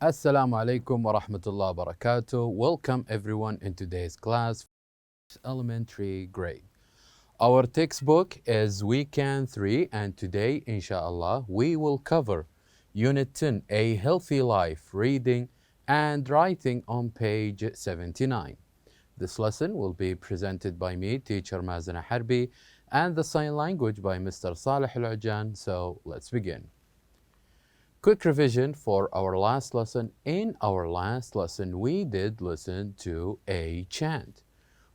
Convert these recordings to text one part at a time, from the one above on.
Assalamu alaikum wa rahmatullahi wa barakatuh. Welcome everyone in today's class, elementary grade. Our textbook is Weekend 3 and today, inshallah, we will cover Unit 10, A Healthy Life, Reading and Writing on page 79. This lesson will be presented by me, teacher Mazen Harbi, and the sign language by Mr. Saleh Al-Ujan. So let's begin. Quick revision for our last lesson. In our last lesson, we did listen to a chant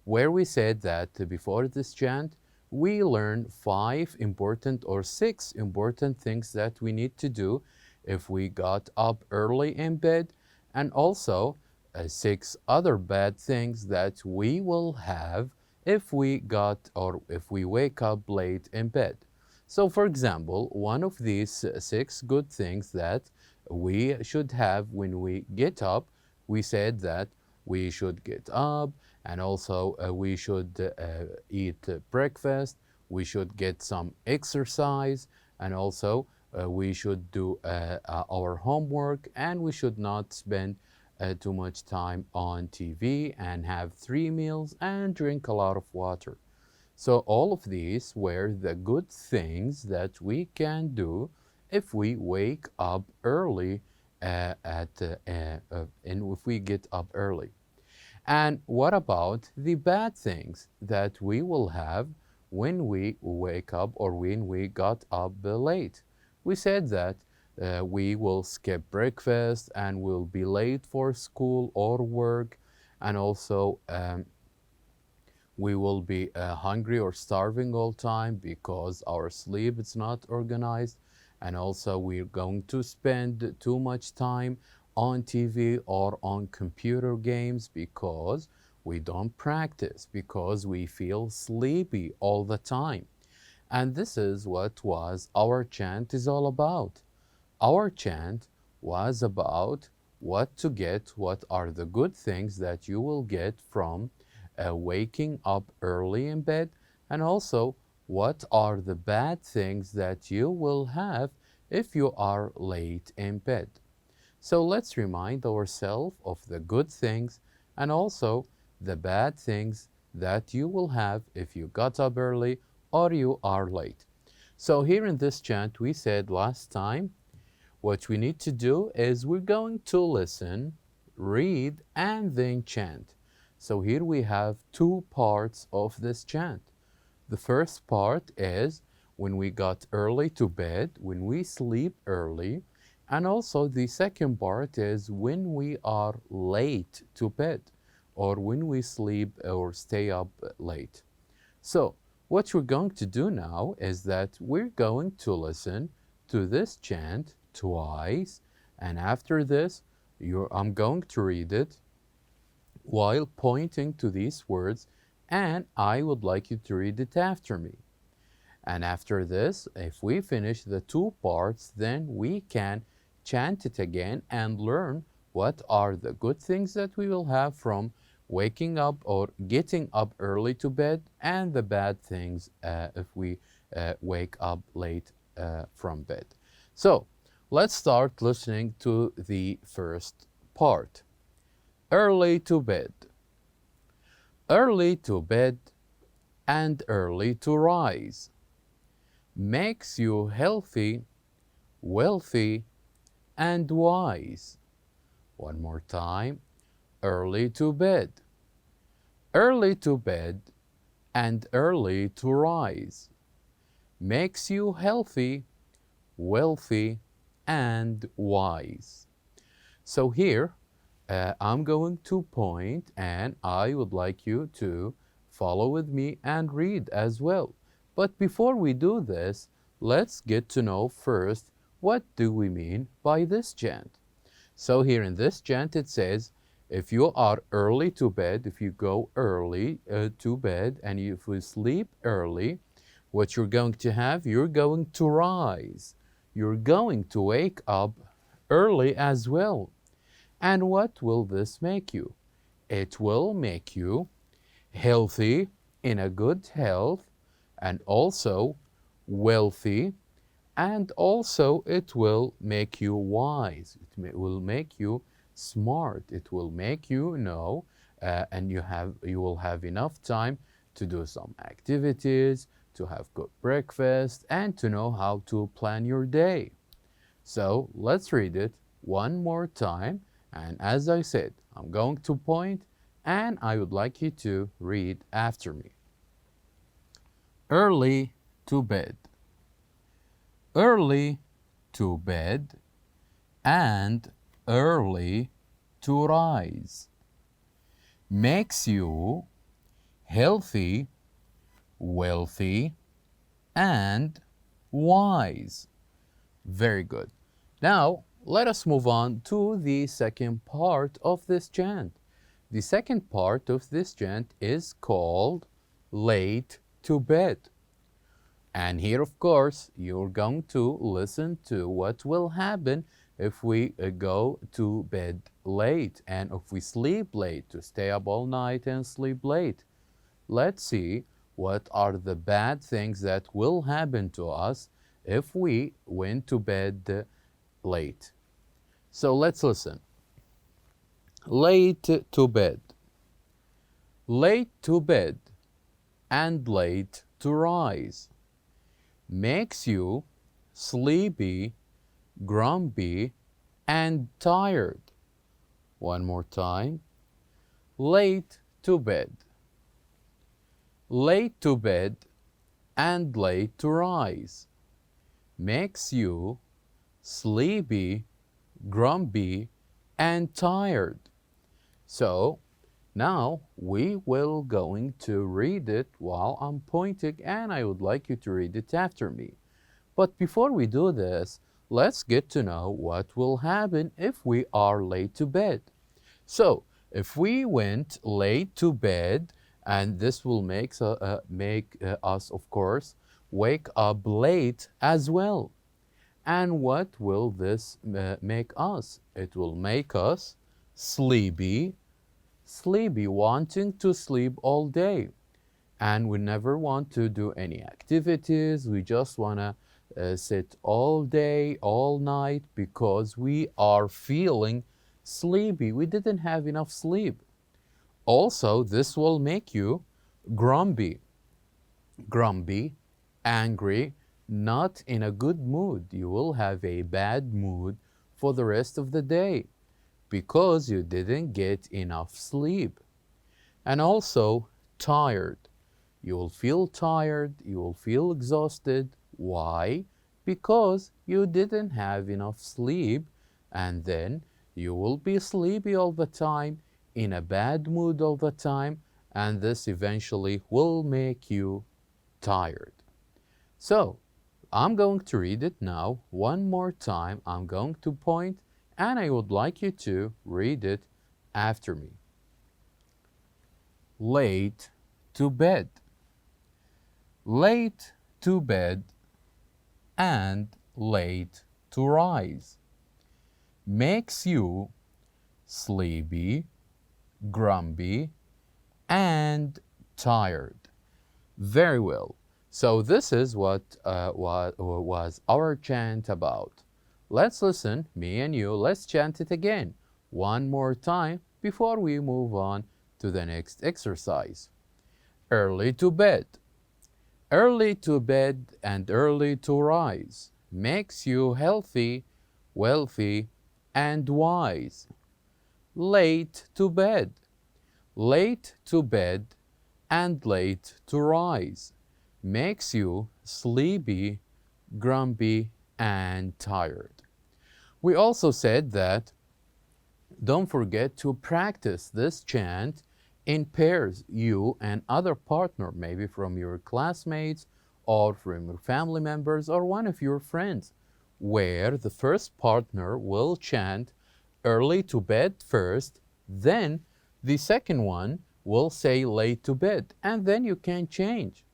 where we said that before this chant, we learned 5 important or 6 important things that we need to do if we got up early in bed, and also 6 other bad things that we will have if we wake up late in bed. So for example, one of these 6 good things that we should have when we get up, we said that we should get up and also we should eat breakfast, we should get some exercise, and also we should do our homework, and we should not spend too much time on TV, and have 3 meals and drink a lot of water. So all of these were the good things that we can do if we wake up early if we get up early. And what about the bad things that we will have when we wake up or when we got up late? We said that we will skip breakfast and we'll be late for school or work, and also we will be hungry or starving all time because our sleep is not organized, and also we're going to spend too much time on TV or on computer games because we don't practice, because we feel sleepy all the time. And this is what was our chant is all about. Our chant was about what to get, what are the good things that you will get from waking up early in bed, and also what are the bad things that you will have if you are late in bed. So let's remind ourselves of the good things and also the bad things that you will have if you got up early or you are late. So here in this chant, we said last time, what we need to do is we're going to listen, read, and then chant. So here we have 2 parts of this chant. The first part is when we got early to bed, when we sleep early, and also the second part is when we are late to bed or when we sleep or stay up late. So what we're going to do now is that we're going to listen to this chant twice, and after this I'm going to read it while pointing to these words, and I would like you to read it after me. And after this, if we finish the 2 parts, then we can chant it again and learn what are the good things that we will have from waking up or getting up early to bed, and the bad things if we wake up late from bed. So let's start listening to the first part. Early to bed. Early to bed and early to rise makes you healthy, wealthy, and wise. One more time. Early to bed. Early to bed and early to rise makes you healthy, wealthy, and wise. So here, I'm going to point, and I would like you to follow with me and read as well. But before we do this, let's get to know first what do we mean by this chant. So here in this chant it says, if you are early to bed, if you go early to bed and if you sleep early, what you're going to have, you're going to rise. You're going to wake up early as well. And what will this make you? It will make you healthy, in a good health, and also wealthy, and also it will make you wise. Will make you smart. It will make you know, and you will have enough time to do some activities, to have good breakfast, and to know how to plan your day. So let's read it one more time. And as I said, I'm going to point and I would like you to read after me. Early to bed. Early to bed and early to rise makes you healthy, wealthy, and wise. Very good. Now, let us move on to the second part of this chant. The second part of this chant is called late to bed. And here, of course, you're going to listen to what will happen if we go to bed late and if we sleep late, to stay up all night and sleep late. Let's see what are the bad things that will happen to us if we went to bed late. So let's listen. Late to bed. Late to bed and late to rise makes you sleepy, grumpy, and tired. One more time. Late to bed. Late to bed and late to rise makes you sleepy, grumpy, and tired. So now we will going to read it while I'm pointing, and I would like you to read it after me. But before we do this, let's get to know what will happen if we are late to bed. So if we went late to bed, and this will make us, of course, wake up late as well. And what will this make us? It will make us sleepy, wanting to sleep all day. And we never want to do any activities. We just want to sit all day, all night, because we are feeling sleepy. We didn't have enough sleep. Also, this will make you grumpy, angry, not in a good mood. You will have a bad mood for the rest of the day because you didn't get enough sleep. And also tired. You will feel tired, you will feel exhausted. Why? Because you didn't have enough sleep, and then you will be sleepy all the time, in a bad mood all the time, and this eventually will make you tired. So, I'm going to read it now one more time. I'm going to point, and I would like you to read it after me. Late to bed. Late to bed and late to rise makes you sleepy, grumpy, and tired. Very well. So this is what was our chant about. Let's listen, me and you, let's chant it again one more time before we move on to the next exercise. Early to bed. Early to bed and early to rise makes you healthy, wealthy, and wise. Late to bed. Late to bed and late to rise makes you sleepy, grumpy, and tired. We also said that don't forget to practice this chant in pairs, you and other partner, maybe from your classmates or from your family members or one of your friends, where the first partner will chant early to bed first, then the second one will say late to bed, and then you can change.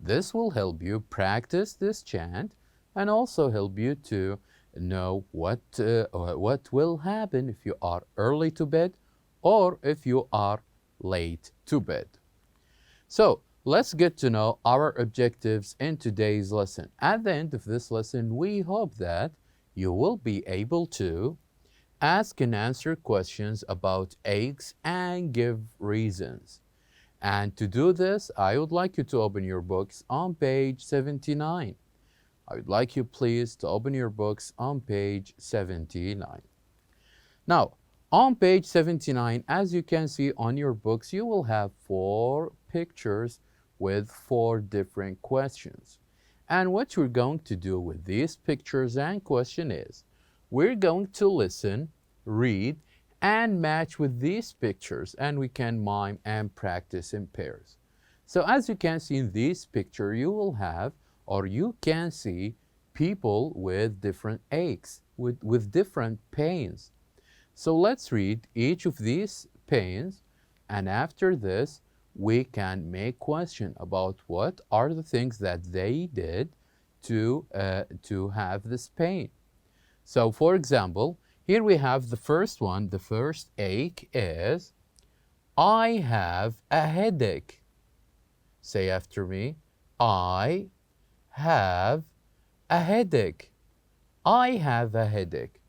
This will help you practice this chant and also help you to know what will happen if you are early to bed or if you are late to bed. So let's get to know our objectives in today's lesson. At the end of this lesson, we hope that you will be able to ask and answer questions about aches and give reasons. And to do this, I would like you to open your books on page 79. I would like you please to open your books on page 79. Now, on page 79, as you can see on your books, you will have 4 pictures with 4 different questions. And what we're going to do with these pictures and question is, we're going to listen, read, and match with these pictures, and we can mime and practice in pairs. So as you can see in this picture, you will have, or you can see, people with different aches, with different pains. So let's read each of these pains, and after this, we can make question about what are the things that they did to have this pain. So for example, here we have the first one. The first ache is, I have a headache. Say after me, I have a headache. I have a headache.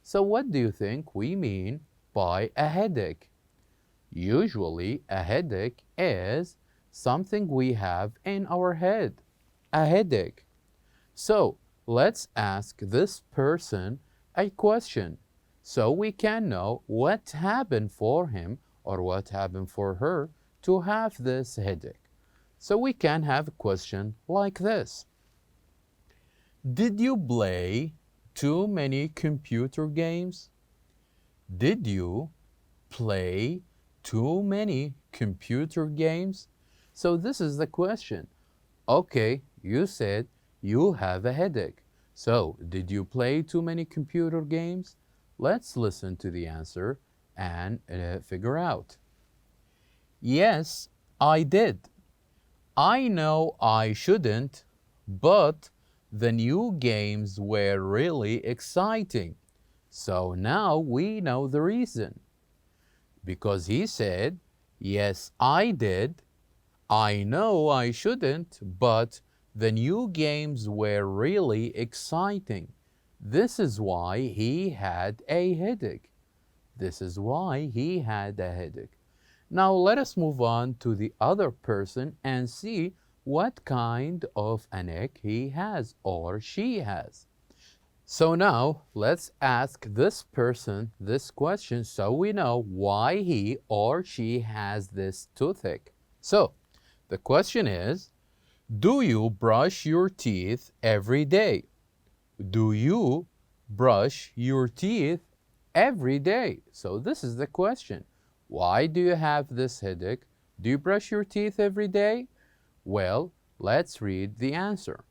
So what do you think we mean by a headache? Usually, a headache is something we have in our head, a headache. So let's ask this person a question so we can know what happened for him or what happened for her to have this headache. So we can have a question like this. Did you play too many computer games? Did you play too many computer games? So this is the question. Okay, you said you have a headache. So did you play too many computer games? Let's listen to the answer and figure out. Yes, I did. I know I shouldn't, but the new games were really exciting. So now we know the reason. Because he said, yes, I did. I know I shouldn't, but the new games were really exciting. This is why he had a headache. This is why he had a headache. Now let us move on to the other person and see what kind of an ache he has or she has. So now let's ask this person this question so we know why he or she has this toothache. So the question is, do you brush your teeth every day? Do you brush your teeth every day? So this is the question. Why do you have this headache? Do you brush your teeth every day? Well, let's read the answer.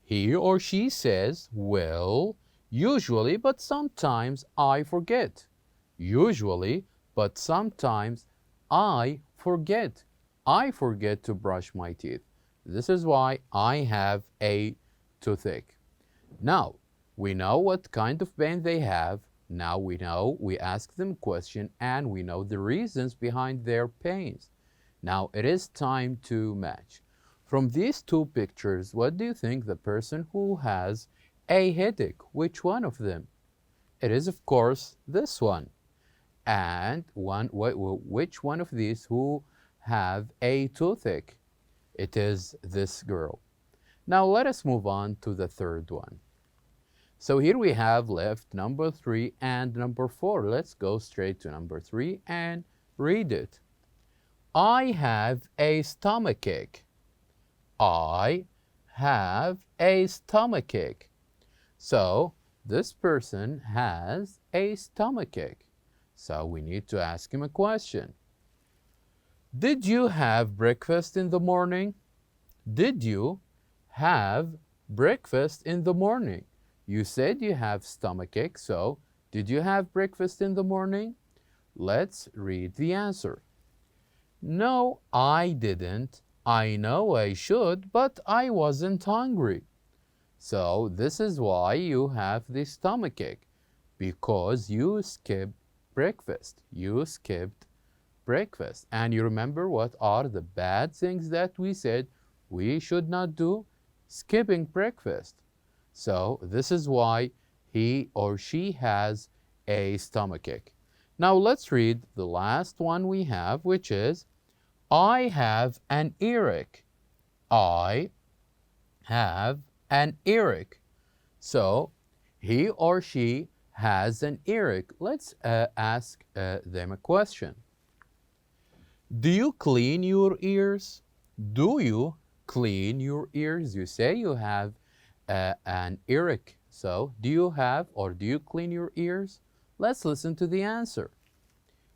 He or she says, well, usually, but sometimes I forget. Usually, but sometimes I forget. I forget to brush my teeth. This is why I have a toothache. Now, we know what kind of pain they have. Now we know, we ask them a question and we know the reasons behind their pains. Now it is time to match. From these 2 pictures, what do you think the person who has a headache, which one of them? It is, of course, this one. And which one of these who have a toothache? It is this girl. Now let us move on to the third one. So here we have left number 3 and number 4. Let's go straight to number 3 and read it. I have a stomachache. I have a stomachache. So this person has a stomachache. So we need to ask him a question. Did you have breakfast in the morning? Did you have breakfast in the morning? You said you have stomachache, so did you have breakfast in the morning? Let's read the answer. No, I didn't. I know I should, but I wasn't hungry. So this is why you have the stomachache, because you skipped breakfast. You skipped breakfast. And you remember what are the bad things that we said we should not do? Skipping breakfast. So this is why he or she has a stomachache. Now let's read the last one we have, which is, I have an earache. I have an earache. So he or she has an earache. Let's ask them a question. Do you clean your ears? Do you clean your ears? You say you have an earache. So do you have or do you clean your ears? Let's listen to the answer.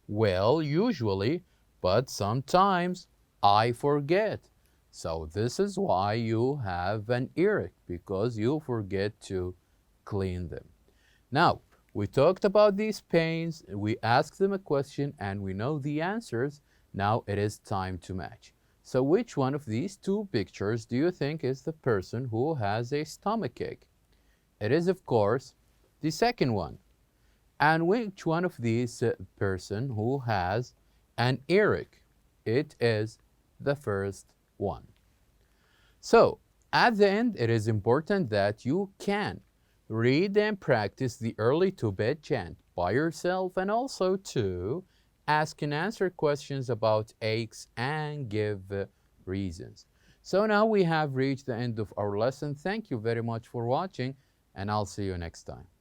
Well, usually, but sometimes I forget. So this is why you have an earache, because you forget to clean them. Now, we talked about these pains, we asked them a question, and we know the answers. Now it is time to match. So which one of these two pictures do you think is the person who has a stomachache? It is, of course, the second one. And which one of these person who has an earache? It is the first one. So, at the end, it is important that you can read and practice the early to bed chant by yourself, and also to ask and answer questions about aches and give reasons. So now we have reached the end of our lesson. Thank you very much for watching, and I'll see you next time.